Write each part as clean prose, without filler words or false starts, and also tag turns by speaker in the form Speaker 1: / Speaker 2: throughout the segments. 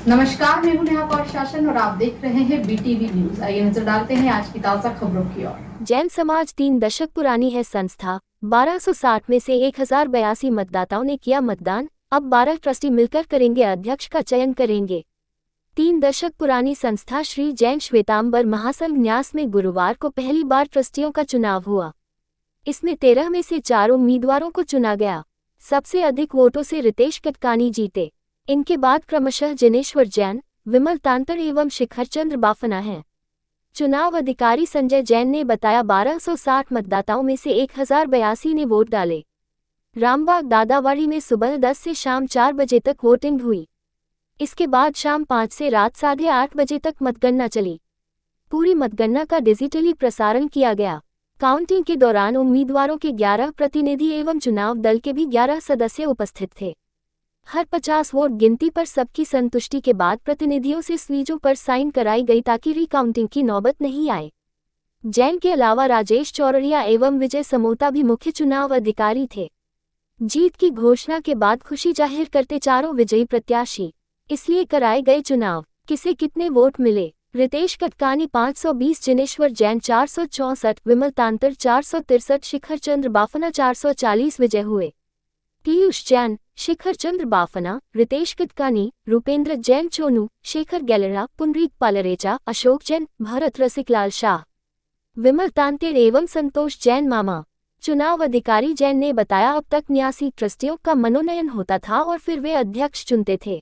Speaker 1: नमस्कार, मैं हूं नेहा कौर शासन और आप देख रहे हैं बीटीवी न्यूज। आइए नजर डालते हैं आज की ताजा खबरों की ओर।
Speaker 2: जैन समाज 3 दशक पुरानी है संस्था। 1260 में से 1082 मतदाताओं ने किया मतदान। अब 12 ट्रस्टी मिलकर करेंगे अध्यक्ष का चयन करेंगे। 3 दशक पुरानी संस्था श्री जैन श्वेतांबर महासंघ न्यास में गुरुवार को पहली बार ट्रस्टियों का चुनाव हुआ। इसमें 13 में से 4 उम्मीदवारों को चुना गया। सबसे अधिक वोटों से रितेश कटकानी जीते। इनके बाद क्रमशः जिनेश्वर जैन, विमल तांतर एवं शिखरचंद्र बाफना हैं। चुनाव अधिकारी संजय जैन ने बताया 1260 मतदाताओं में से 1082 ने वोट डाले। रामबाग दादावाड़ी में सुबह 10 से शाम 4 बजे तक वोटिंग हुई। इसके बाद शाम 5 से रात 8:30 बजे तक मतगणना चली। पूरी मतगणना का डिजिटली प्रसारण किया गया। काउंटिंग के दौरान उम्मीदवारों के 11 प्रतिनिधि एवं चुनाव दल के भी 11 सदस्य उपस्थित थे। हर 50 वोट गिनती पर सबकी संतुष्टि के बाद प्रतिनिधियों से स्लीजों पर साइन कराई गई ताकि रिकाउंटिंग की नौबत नहीं आए। जैन के अलावा राजेश चौरड़िया एवं विजय समोता भी मुख्य चुनाव अधिकारी थे। जीत की घोषणा के बाद खुशी जाहिर करते चारों विजयी प्रत्याशी। इसलिए कराए गए चुनाव। किसे कितने वोट मिले? रितेश कटकानी 520, जिनेश्वर जैन 464, विमल तांतर 463, शिखरचंद्र बाफना 440 विजय हुए। पीयूष जैन, शिखरचंद्र बाफना, रितेश कटकानी, रूपेंद्र जैन चोनू, शेखर गैलरा, पुनरीक पालरेचा, अशोक जैन, भरत रसिकलाल शाह, विमल तांतेर एवं संतोष जैन मामा। चुनाव अधिकारी जैन ने बताया अब तक 89 ट्रस्टियों का मनोनयन होता था और फिर वे अध्यक्ष चुनते थे।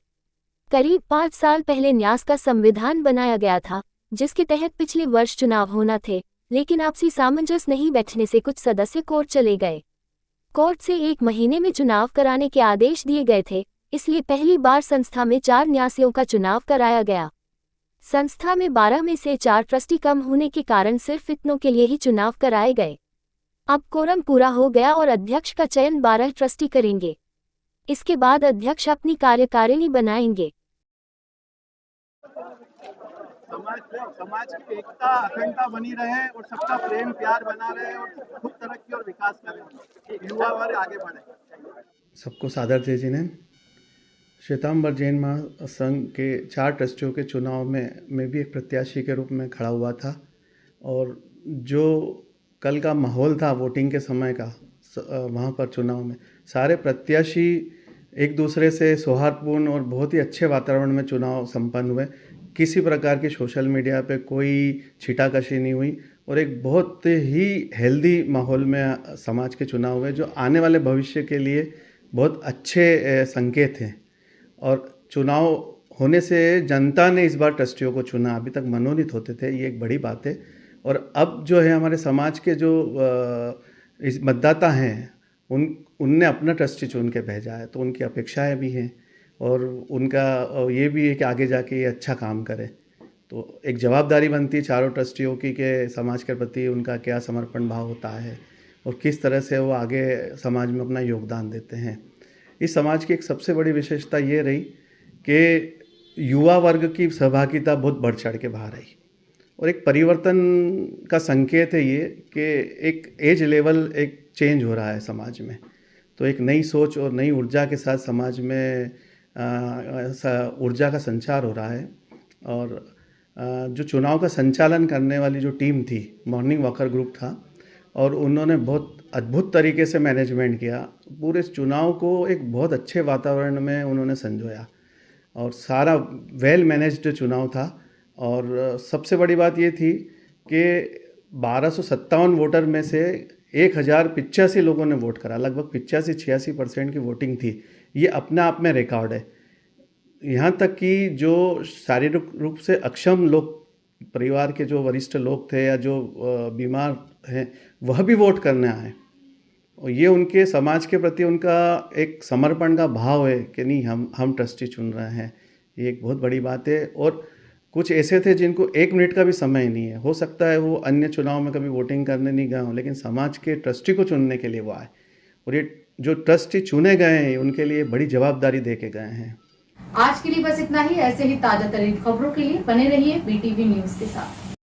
Speaker 2: करीब 5 साल पहले न्यास का संविधान बनाया गया था, जिसके तहत पिछले वर्ष चुनाव होना थे, लेकिन आपसी सामंजस्य नहीं बैठने से कुछ सदस्य कोर्ट चले गए। कोर्ट से 1 महीने में चुनाव कराने के आदेश दिए गए थे, इसलिए पहली बार संस्था में 4 न्यासियों का चुनाव कराया गया। संस्था में 12 में से 4 ट्रस्टी कम होने के कारण सिर्फ इतनों के लिए ही चुनाव कराए गए। अब कोरम पूरा हो गया और अध्यक्ष का चयन 12 ट्रस्टी करेंगे। इसके बाद अध्यक्ष अपनी कार्यकारिणी बनाएंगे।
Speaker 3: समाज की एकता अखंडता बनी रहे और सबका प्रेम प्यार बना रहे और खूब तरक्की और विकास करें, युवा वर्ग आगे बढ़े।
Speaker 4: सबको सादर जय जिनेन्द्र। श्वेतांबर जैन महासंघ के 4 ट्रस्टियों के चुनाव में मैं भी एक प्रत्याशी के रूप में खड़ा हुआ था और जो कल का माहौल था वोटिंग के समय का, वहाँ पर चुनाव में सारे प्रत्याशी एक दूसरे से सौहार्दपूर्ण और बहुत ही अच्छे वातावरण में चुनाव संपन्न हुए। किसी प्रकार की सोशल मीडिया पे कोई छीटाकशी नहीं हुई और एक बहुत ही हेल्दी माहौल में समाज के चुनाव हुए, जो आने वाले भविष्य के लिए बहुत अच्छे संकेत हैं। और चुनाव होने से जनता ने इस बार ट्रस्टियों को चुना, अभी तक मनोनीत होते थे, ये एक बड़ी बात है। और अब जो है हमारे समाज के जो इस मतदाता हैं उनने अपना ट्रस्टी चुन के भेजा है, तो उनकी अपेक्षाएं भी हैं और उनका ये भी है कि आगे जाके ये अच्छा काम करे। तो एक जवाबदारी बनती है चारों ट्रस्टियों की कि समाज के प्रति उनका क्या समर्पण भाव होता है और किस तरह से वो आगे समाज में अपना योगदान देते हैं। इस समाज की एक सबसे बड़ी विशेषता ये रही कि युवा वर्ग की सहभागिता बहुत बढ़ चढ़ के बाहर आई और एक परिवर्तन का संकेत है ये कि एक एज लेवल एक चेंज हो रहा है समाज में। तो एक नई सोच और नई ऊर्जा के साथ समाज में ऊर्जा का संचार हो रहा है। और जो चुनाव का संचालन करने वाली जो टीम थी, मॉर्निंग वॉकर ग्रुप था और उन्होंने बहुत अद्भुत तरीके से मैनेजमेंट किया। पूरे चुनाव को एक बहुत अच्छे वातावरण में उन्होंने संजोया और सारा वेल मैनेज्ड चुनाव था। और सबसे बड़ी बात ये थी कि 1257 वोटर में से 1085 लोगों ने वोट करा, लगभग 85-86% की वोटिंग थी। ये अपने आप में रिकॉर्ड है। यहाँ तक कि जो शारीरिक रूप से अक्षम लोग, परिवार के जो वरिष्ठ लोग थे या जो बीमार हैं, वह भी वोट करने आए और ये उनके समाज के प्रति उनका एक समर्पण का भाव है कि नहीं, हम ट्रस्टी चुन रहे हैं। ये एक बहुत बड़ी बात है। और कुछ ऐसे थे जिनको 1 मिनट का भी समय नहीं है, हो सकता है वो अन्य चुनाव में कभी वोटिंग करने नहीं गए हों, लेकिन समाज के ट्रस्टी को चुनने के लिए वो आए और ये जो ट्रस्टी चुने गए हैं उनके लिए बड़ी जवाबदारी दे के गए हैं।
Speaker 1: आज के लिए बस इतना ही। ऐसे ही ताजा तरीन खबरों के लिए बने रहिए बीटीवी न्यूज के साथ।